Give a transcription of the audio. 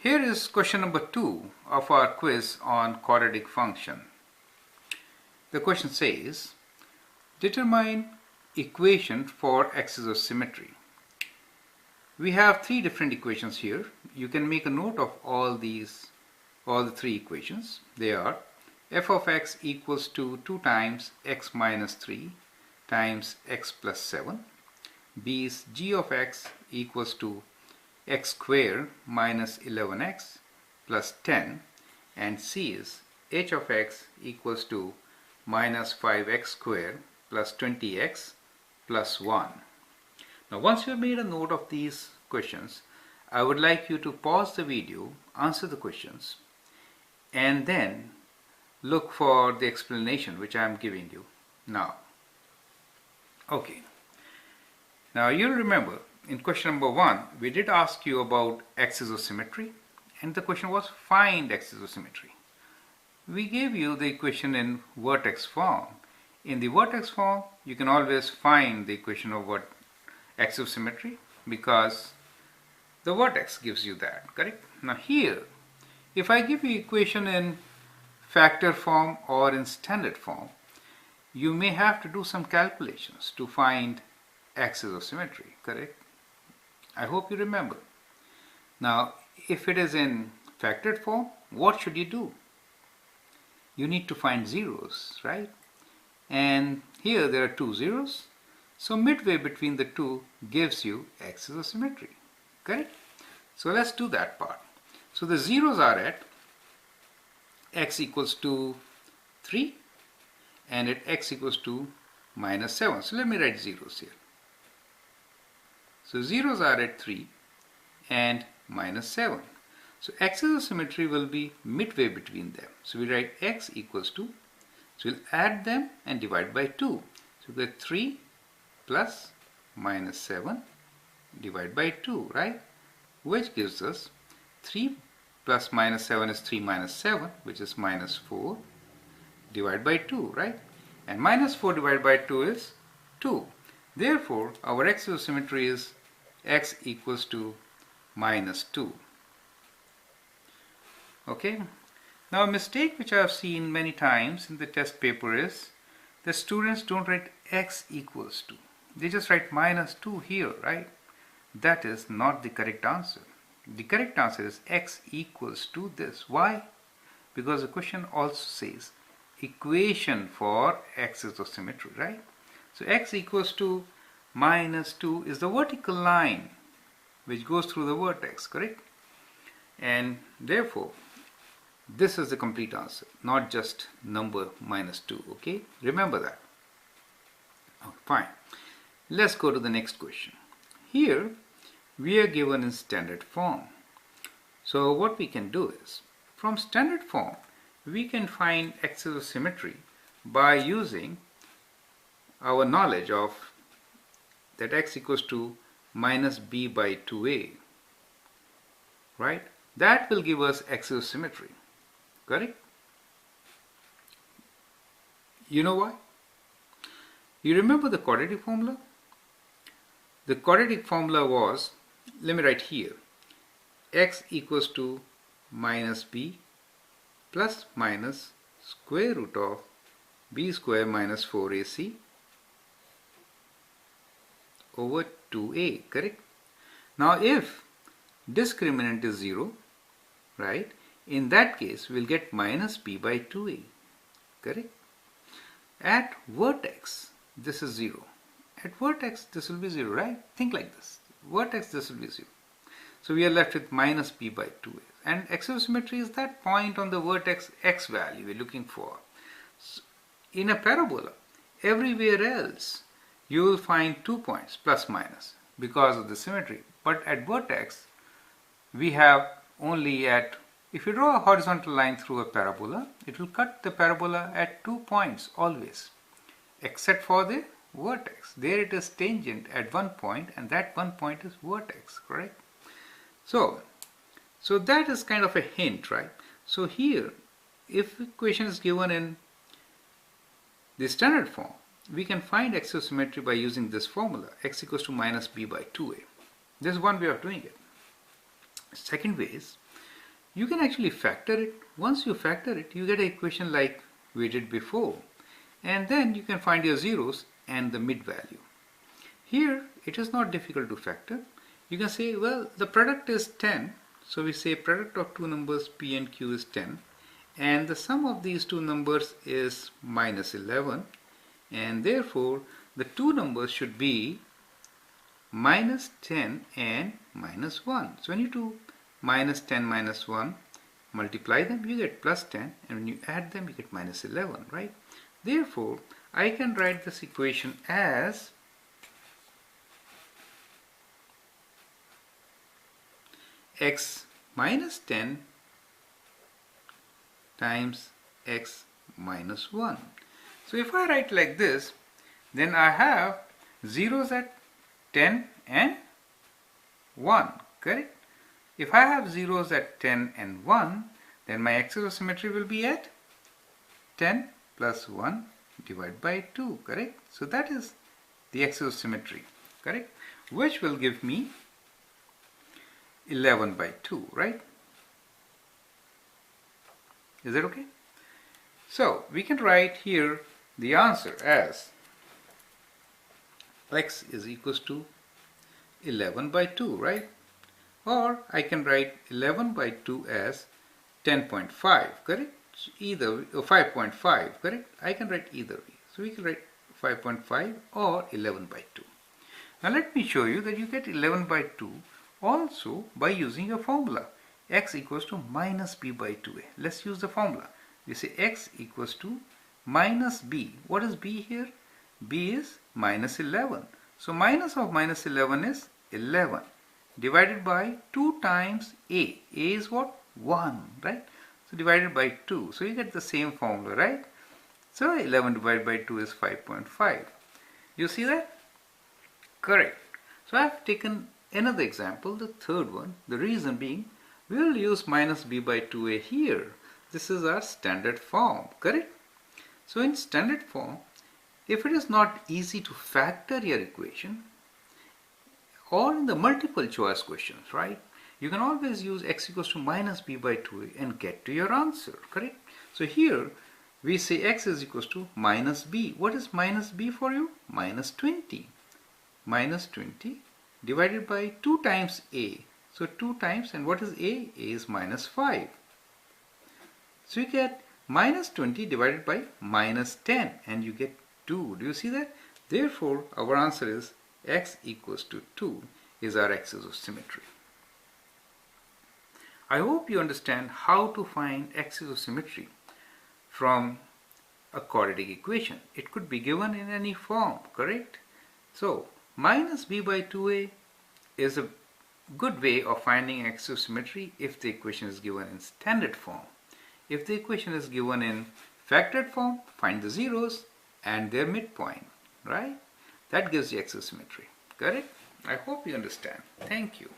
Here is question number 2 of our quiz on quadratic function. The question says, determine equation for axis of symmetry. We have 3 different equations here. You can make a note of all the 3 equations. They are f of x equals to 2 times x minus 3 times x plus 7. B is g of x equals to x squared minus 11x plus 10, and C is h of x equals to minus 5x squared plus 20x plus 1. Now once you have made a note of these questions, I would like you to pause the video, answer the questions, and then look for the explanation which I am giving you now. Okay. Now you'll remember in question number 1 we did ask you about axis of symmetry, and the question was find axis of symmetry. We gave you the equation in vertex form. In the vertex form you can always find the equation of what axis of symmetry because the vertex gives you that, correct? Now here if I give you equation in factor form or in standard form, you may have to do some calculations to find axis of symmetry, correct? I hope you remember. Now if it is in factored form, what should you do? You need to find zeros, right? And here there are 2 zeros, so midway between the 2 gives you axis of symmetry, correct? So let's do that part. So the zeros are at x equals to 3 and at x equals to minus 7. So let me write zeros here. So zeros are at 3 and minus 7. So axis of symmetry will be midway between them. So we write x equals to, so we'll add them and divide by 2. So we get 3 plus minus 7 divided by 2, right? Which gives us 3 plus minus 7 is 3 minus 7, which is minus 4 divided by 2, right? And minus 4 divided by 2 is 2. Therefore, our axis of symmetry is x equals to minus 2. Okay. Now a mistake which I have seen many times in the test paper is the students don't write x equals to. They just write minus 2 here, right? That is not the correct answer. The correct answer is x equals to this. Why? Because the question also says equation for axis of symmetry, right? So x equals to minus 2 is the vertical line which goes through the vertex, correct? And therefore this is the complete answer, not just number minus 2, okay? Remember that. Oh, fine. Let's go to the next question. Here we are given in standard form. So what we can do is, from standard form we can find axis of symmetry by using our knowledge of that x equals to minus b by 2a, right? That will give us axis of symmetry, correct? You know why? You remember the quadratic formula? The quadratic formula was, let me write here, x equals to minus b plus minus square root of b square minus 4ac over 2a, correct? Now if discriminant is 0, right, in that case we'll get minus b by 2a, correct? At vertex this is 0. At vertex this will be 0, right? Think like this. Vertex this will be 0. So we are left with minus b by 2a. And axis of symmetry is that point on the vertex x value we're looking for. So in a parabola, everywhere else you will find 2 points plus minus because of the symmetry. But at vertex we have only at, if you draw a horizontal line through a parabola, it will cut the parabola at 2 points always, except for the vertex. There it is tangent at 1 point, and that 1 point is vertex, correct? So that is kind of a hint, right? So here, if equation is given in the standard form, we can find axis of symmetry by using this formula, x equals to minus b by 2a. This is one way of doing it. Second way is, you can actually factor it. Once you factor it, you get an equation like we did before. And then you can find your zeros and the mid value. Here, it is not difficult to factor. You can say, well, the product is 10. So we say product of two numbers P and Q is 10. And the sum of these two numbers is minus 11. And therefore, the two numbers should be minus 10 and minus 1. So when you do minus 10 minus 1, multiply them, you get plus 10. And when you add them, you get minus 11, right? Therefore, I can write this equation as x minus 10 times x minus 1. So if I write like this, then I have zeros at 10 and 1, correct? If I have zeros at 10 and 1, then my axis of symmetry will be at 10 plus 1 divided by 2, correct? So that is the axis of symmetry, correct? Which will give me 11 by 2, right? Is that okay? So we can write here the answer as x is equals to 11 by 2, right? Or I can write 11 by 2 as 10.5, correct? Either 5.5, correct? I can write either way. So we can write 5.5 or 11 by 2. Now let me show you that you get 11 by 2 also by using a formula. X equals to minus b by 2a. Let's use the formula. We say x equals to minus b. What is b here? B is minus 11. So minus of minus 11 is 11 divided by 2 times a. A is what? 1, right? So divided by 2. So you get the same formula, right? So 11 divided by 2 is 5.5. You see that? Correct. So I have taken another example, the third one. The reason being, we will use minus b by 2a here. This is our standard form, correct? So in standard form, if it is not easy to factor your equation, or in the multiple choice questions, right? You can always use x equals to minus b by 2a and get to your answer, correct? So here we say x is equals to minus b. What is minus b for you? Minus 20. Minus 20 divided by 2 times a. So 2 times, and what is a? A is minus 5. So you get minus 20 divided by minus 10 and you get 2. Do you see that? Therefore, our answer is x equals to 2 is our axis of symmetry. I hope you understand how to find axis of symmetry from a quadratic equation. It could be given in any form, correct? So minus b by 2a is a good way of finding axis of symmetry if the equation is given in standard form. If the equation is given in factored form, find the zeros and their midpoint, right? That gives the axis of symmetry, correct? I hope you understand. Thank you.